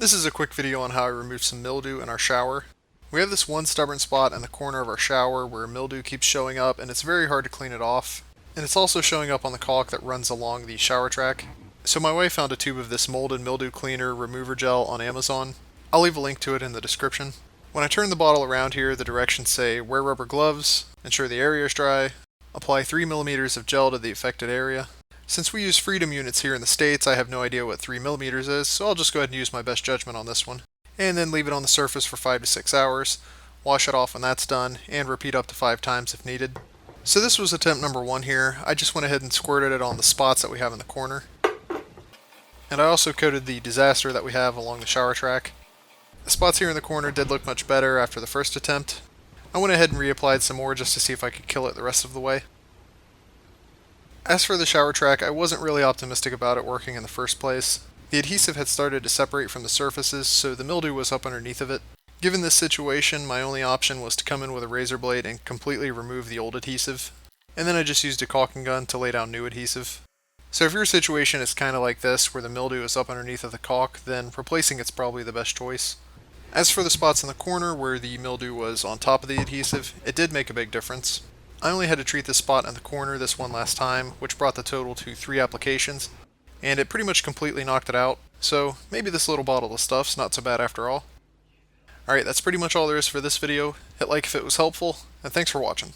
This is a quick video on how I removed some mildew in our shower. We have this one stubborn spot in the corner of our shower where mildew keeps showing up and it's very hard to clean it off. And it's also showing up on the caulk that runs along the shower track. So my wife found a tube of this molded mildew cleaner remover gel on Amazon. I'll leave a link to it in the description. When I turn the bottle around here, the directions say wear rubber gloves, ensure the area is dry, apply 3 millimeters of gel to the affected area. Since we use Freedom units here in the States, I have no idea what 3 millimeters is, so I'll just go ahead and use my best judgment on this one. And then leave it on the surface for 5 to 6 hours, wash it off when that's done, and repeat up to 5 times if needed. So this was attempt number 1 here. I just went ahead and squirted it on the spots that we have in the corner. And I also coated the disaster that we have along the shower track. The spots here in the corner did look much better after the first attempt. I went ahead and reapplied some more just to see if I could kill it the rest of the way. As for the shower track, I wasn't really optimistic about it working in the first place. The adhesive had started to separate from the surfaces, so the mildew was up underneath of it. Given this situation, my only option was to come in with a razor blade and completely remove the old adhesive. And then I just used a caulking gun to lay down new adhesive. So if your situation is kind of like this, where the mildew is up underneath of the caulk, then replacing it's probably the best choice. As for the spots in the corner where the mildew was on top of the adhesive, it did make a big difference. I only had to treat this spot in the corner this one last time, which brought the total to 3 applications, and it pretty much completely knocked it out, so maybe this little bottle of stuff's not so bad after all. Alright, that's pretty much all there is for this video. Hit like if it was helpful, and thanks for watching.